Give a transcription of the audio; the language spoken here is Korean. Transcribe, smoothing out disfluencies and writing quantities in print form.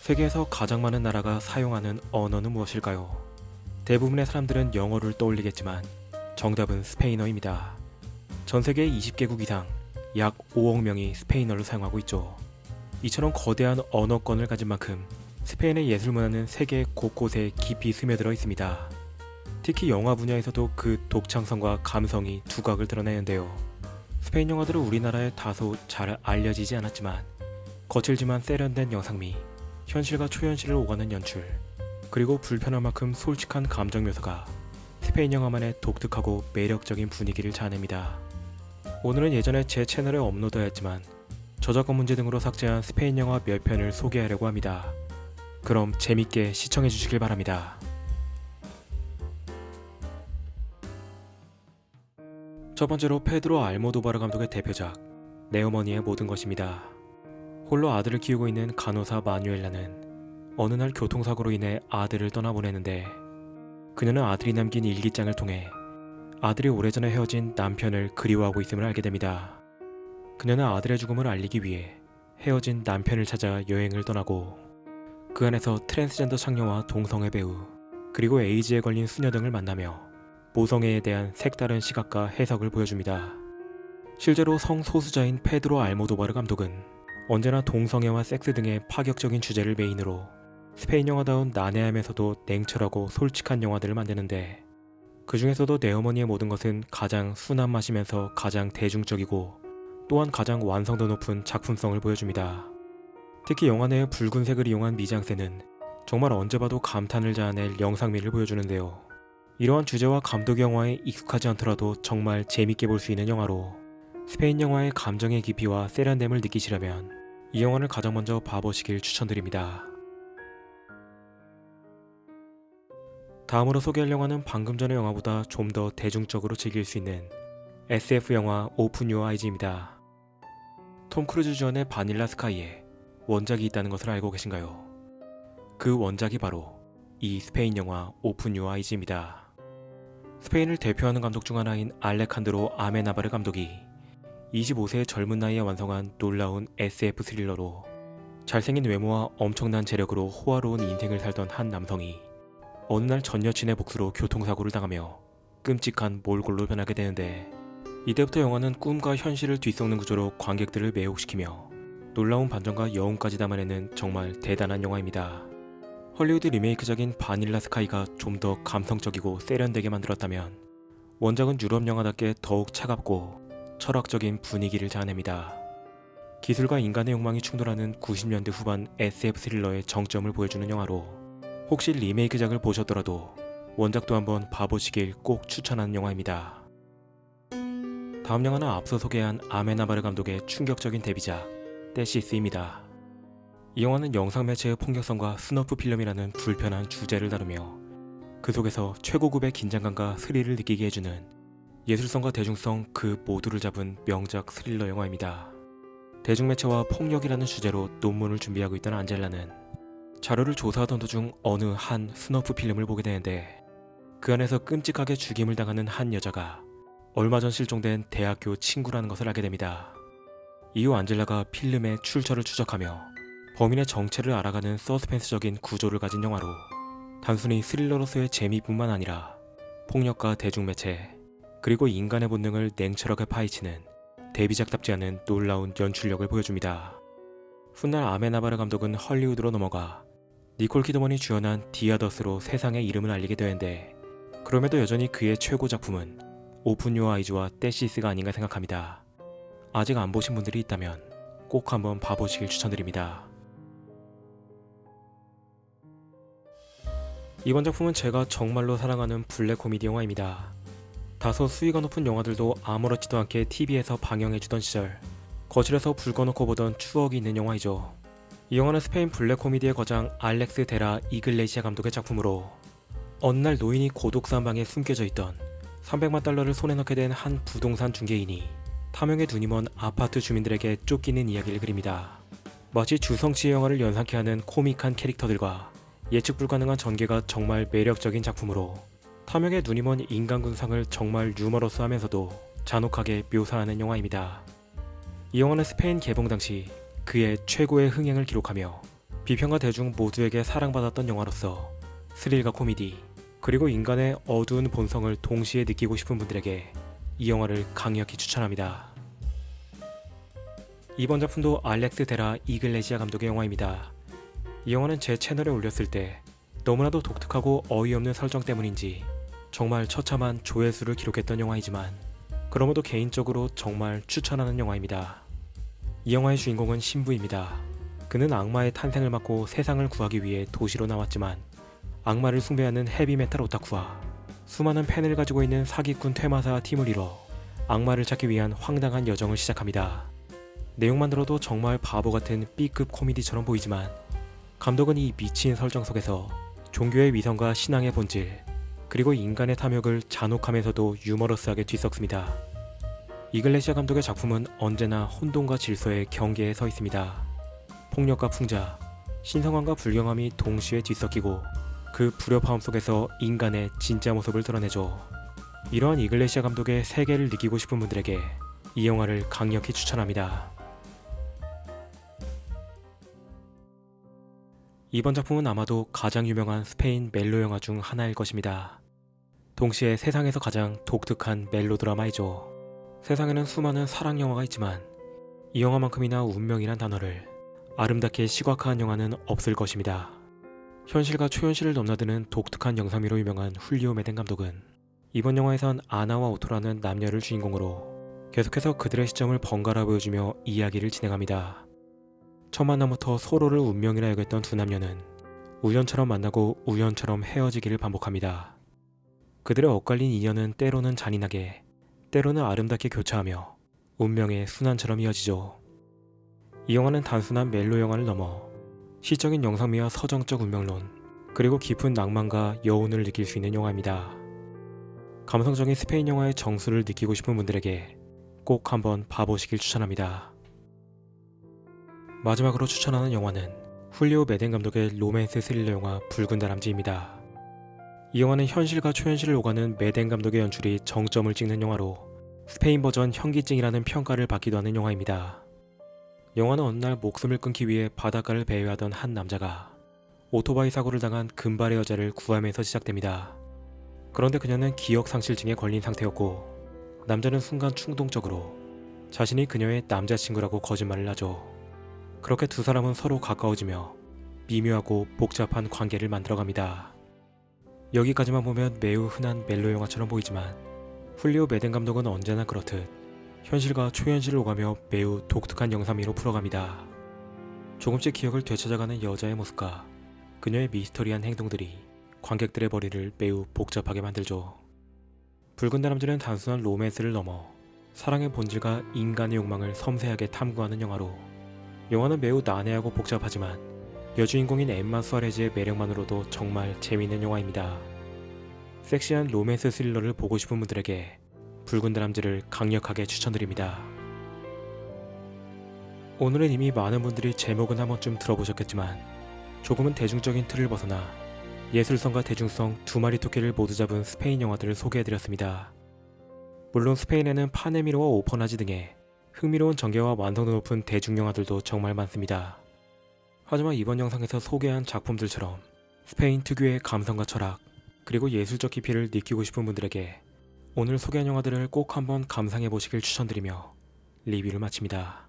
세계에서 가장 많은 나라가 사용하는 언어는 무엇일까요? 대부분의 사람들은 영어를 떠올리겠지만 정답은 스페인어입니다. 전 세계 20개국 이상 약 5억 명이 스페인어를 사용하고 있죠. 이처럼 거대한 언어권을 가진 만큼 스페인의 예술 문화는 세계 곳곳에 깊이 스며들어 있습니다. 특히 영화 분야에서도 그 독창성과 감성이 두각을 드러내는데요. 스페인 영화들은 우리나라에 다소 잘 알려지지 않았지만 거칠지만 세련된 영상미, 현실과 초현실을 오가는 연출, 그리고 불편할 만큼 솔직한 감정 묘사가 스페인 영화만의 독특하고 매력적인 분위기를 자아냅니다. 오늘은 예전에 제 채널에 업로드하였지만 저작권 문제 등으로 삭제한 스페인 영화 몇 편을 소개하려고 합니다. 그럼 재밌게 시청해 주시길 바랍니다. 첫 번째로 페드로 알모도바르 감독의 대표작 내 어머니의 모든 것입니다. 홀로 아들을 키우고 있는 간호사 마뉴엘라는 어느 날 교통사고로 인해 아들을 떠나보내는데, 그녀는 아들이 남긴 일기장을 통해 아들이 오래전에 헤어진 남편을 그리워하고 있음을 알게 됩니다. 그녀는 아들의 죽음을 알리기 위해 헤어진 남편을 찾아 여행을 떠나고, 그 안에서 트랜스젠더 창녀와 동성애 배우, 그리고 에이즈에 걸린 수녀 등을 만나며 모성애에 대한 색다른 시각과 해석을 보여줍니다. 실제로 성소수자인 페드로 알모도바르 감독은 언제나 동성애와 섹스 등의 파격적인 주제를 메인으로 스페인 영화다운 난해하면서도 냉철하고 솔직한 영화들을 만드는데, 그 중에서도 내 어머니의 모든 것은 가장 순한 맛이면서 가장 대중적이고 또한 가장 완성도 높은 작품성을 보여줍니다. 특히 영화 내의 붉은색을 이용한 미장센은 정말 언제 봐도 감탄을 자아낼 영상미를 보여주는데요. 이러한 주제와 감독 영화에 익숙하지 않더라도 정말 재밌게 볼 수 있는 영화로, 스페인 영화의 감정의 깊이와 세련됨을 느끼시려면 이 영화를 가장 먼저 봐보시길 추천드립니다. 다음으로 소개할 영화는 방금 전의 영화보다 좀 더 대중적으로 즐길 수 있는 SF 영화 오픈 유어 아이즈입니다. 톰 크루즈 주연의 바닐라 스카이에 원작이 있다는 것을 알고 계신가요? 그 원작이 바로 이 스페인 영화 오픈 유어 아이즈입니다. 스페인을 대표하는 감독 중 하나인 알레칸드로 아메나바르 감독이 25세의 젊은 나이에 완성한 놀라운 SF 스릴러로, 잘생긴 외모와 엄청난 재력으로 호화로운 인생을 살던 한 남성이 어느 날 전 여친의 복수로 교통사고를 당하며 끔찍한 몰골로 변하게 되는데, 이때부터 영화는 꿈과 현실을 뒤섞는 구조로 관객들을 매혹시키며 놀라운 반전과 여운까지 담아내는 정말 대단한 영화입니다. 헐리우드 리메이크작인 바닐라 스카이가 좀 더 감성적이고 세련되게 만들었다면, 원작은 유럽 영화답게 더욱 차갑고 철학적인 분위기를 자아냅니다. 기술과 인간의 욕망이 충돌하는 90년대 후반 SF 스릴러의 정점을 보여주는 영화로, 혹시 리메이크작을 보셨더라도 원작도 한번 봐보시길 꼭 추천하는 영화입니다. 다음 영화는 앞서 소개한 아메나바르 감독의 충격적인 데뷔작 떼시스입니다. 이 영화는 영상 매체의 폭력성과 스너프 필름이라는 불편한 주제를 다루며 그 속에서 최고급의 긴장감과 스릴을 느끼게 해주는 예술성과 대중성 그 모두를 잡은 명작 스릴러 영화입니다. 대중매체와 폭력이라는 주제로 논문을 준비하고 있던 안젤라는 자료를 조사하던 도중 어느 한 스너프 필름을 보게 되는데, 그 안에서 끔찍하게 죽임을 당하는 한 여자가 얼마 전 실종된 대학교 친구라는 것을 알게 됩니다. 이후 안젤라가 필름의 출처를 추적하며 범인의 정체를 알아가는 서스펜스적인 구조를 가진 영화로, 단순히 스릴러로서의 재미뿐만 아니라 폭력과 대중매체, 그리고 인간의 본능을 냉철하게 파헤치는 데뷔작답지 않은 놀라운 연출력을 보여줍니다. 훗날 아메나바르 감독은 헐리우드로 넘어가 니콜 키드먼이 주연한 디아더스로 세상의 이름을 알리게 되는데, 그럼에도 여전히 그의 최고 작품은 오픈 유어 아이즈와 떼시스가 아닌가 생각합니다. 아직 안 보신 분들이 있다면 꼭 한번 봐보시길 추천드립니다. 이번 작품은 제가 정말로 사랑하는 블랙 코미디 영화입니다. 다소 수위가 높은 영화들도 아무렇지도 않게 TV에서 방영해주던 시절 거실에서 불 꺼놓고 보던 추억이 있는 영화이죠. 이 영화는 스페인 블랙 코미디의 거장 알렉스 데라 이글레시아 감독의 작품으로, 어느 날 노인이 고독한 방에 숨겨져 있던 300만 달러를 손에 넣게 된 한 부동산 중개인이 탐욕에 눈이 먼 아파트 주민들에게 쫓기는 이야기를 그립니다. 마치 주성치의 영화를 연상케 하는 코믹한 캐릭터들과 예측 불가능한 전개가 정말 매력적인 작품으로, 탐욕에 눈이 먼 인간 군상을 정말 유머러스하면서도 잔혹하게 묘사하는 영화입니다. 이 영화는 스페인 개봉 당시 그의 최고의 흥행을 기록하며 비평가 대중 모두에게 사랑받았던 영화로서 스릴과 코미디, 그리고 인간의 어두운 본성을 동시에 느끼고 싶은 분들에게 이 영화를 강력히 추천합니다. 이번 작품도 알렉스 데라 이글레시아 감독의 영화입니다. 이 영화는 제 채널에 올렸을 때 너무나도 독특하고 어이없는 설정 때문인지 정말 처참한 조회수를 기록했던 영화이지만 그럼에도 개인적으로 정말 추천하는 영화입니다. 이 영화의 주인공은 신부입니다. 그는 악마의 탄생을 막고 세상을 구하기 위해 도시로 나왔지만 악마를 숭배하는 헤비메탈 오타쿠와 수많은 팬을 가지고 있는 사기꾼 퇴마사와 팀을 이뤄 악마를 찾기 위한 황당한 여정을 시작합니다. 내용만 들어도 정말 바보같은 B급 코미디처럼 보이지만 감독은 이 미친 설정 속에서 종교의 위선과 신앙의 본질, 그리고 인간의 탐욕을 잔혹하면서도 유머러스하게 뒤섞습니다. 이글레시아 감독의 작품은 언제나 혼돈과 질서의 경계에 서 있습니다. 폭력과 풍자, 신성함과 불경함이 동시에 뒤섞이고 그 불협화음 속에서 인간의 진짜 모습을 드러내죠. 이러한 이글레시아 감독의 세계를 느끼고 싶은 분들에게 이 영화를 강력히 추천합니다. 이번 작품은 아마도 가장 유명한 스페인 멜로 영화 중 하나일 것입니다. 동시에 세상에서 가장 독특한 멜로 드라마이죠. 세상에는 수많은 사랑 영화가 있지만 이 영화만큼이나 운명이란 단어를 아름답게 시각화한 영화는 없을 것입니다. 현실과 초현실을 넘나드는 독특한 영상미로 유명한 훌리오 메덴 감독은 이번 영화에선 아나와 오토라는 남녀를 주인공으로 계속해서 그들의 시점을 번갈아 보여주며 이야기를 진행합니다. 첫 만남부터 서로를 운명이라 여겼던 두 남녀는 우연처럼 만나고 우연처럼 헤어지기를 반복합니다. 그들의 엇갈린 인연은 때로는 잔인하게, 때로는 아름답게 교차하며 운명의 순환처럼 이어지죠. 이 영화는 단순한 멜로 영화를 넘어 시적인 영상미와 서정적 운명론, 그리고 깊은 낭만과 여운을 느낄 수 있는 영화입니다. 감성적인 스페인 영화의 정수를 느끼고 싶은 분들에게 꼭 한번 봐보시길 추천합니다. 마지막으로 추천하는 영화는 훌리오 메덴 감독의 로맨스 스릴러 영화 붉은 다람쥐입니다. 이 영화는 현실과 초현실을 오가는 메덴 감독의 연출이 정점을 찍는 영화로 스페인 버전 현기증이라는 평가를 받기도 하는 영화입니다. 영화는 어느 날 목숨을 끊기 위해 바닷가를 배회하던 한 남자가 오토바이 사고를 당한 금발의 여자를 구하면서 시작됩니다. 그런데 그녀는 기억상실증에 걸린 상태였고 남자는 순간 충동적으로 자신이 그녀의 남자친구라고 거짓말을 하죠. 그렇게 두 사람은 서로 가까워지며 미묘하고 복잡한 관계를 만들어갑니다. 여기까지만 보면 매우 흔한 멜로 영화처럼 보이지만 훌리오 메덴 감독은 언제나 그렇듯 현실과 초현실을 오가며 매우 독특한 영상미로 풀어갑니다. 조금씩 기억을 되찾아가는 여자의 모습과 그녀의 미스터리한 행동들이 관객들의 머리를 매우 복잡하게 만들죠. 붉은 다람쥐는 단순한 로맨스를 넘어 사랑의 본질과 인간의 욕망을 섬세하게 탐구하는 영화로 영화는 매우 난해하고 복잡하지만 여주인공인 엠마 수아레즈의 매력만으로도 정말 재미있는 영화입니다. 섹시한 로맨스 스릴러를 보고 싶은 분들에게 붉은 다람쥐를 강력하게 추천드립니다. 오늘은 이미 많은 분들이 제목은 한 번쯤 들어보셨겠지만 조금은 대중적인 틀을 벗어나 예술성과 대중성 두 마리 토끼를 모두 잡은 스페인 영화들을 소개해드렸습니다. 물론 스페인에는 파네미로와 오퍼나지 등의 흥미로운 전개와 완성도 높은 대중영화들도 정말 많습니다. 하지만 이번 영상에서 소개한 작품들처럼 스페인 특유의 감성과 철학, 그리고 예술적 깊이를 느끼고 싶은 분들에게 오늘 소개한 영화들을 꼭 한번 감상해 보시길 추천드리며 리뷰를 마칩니다.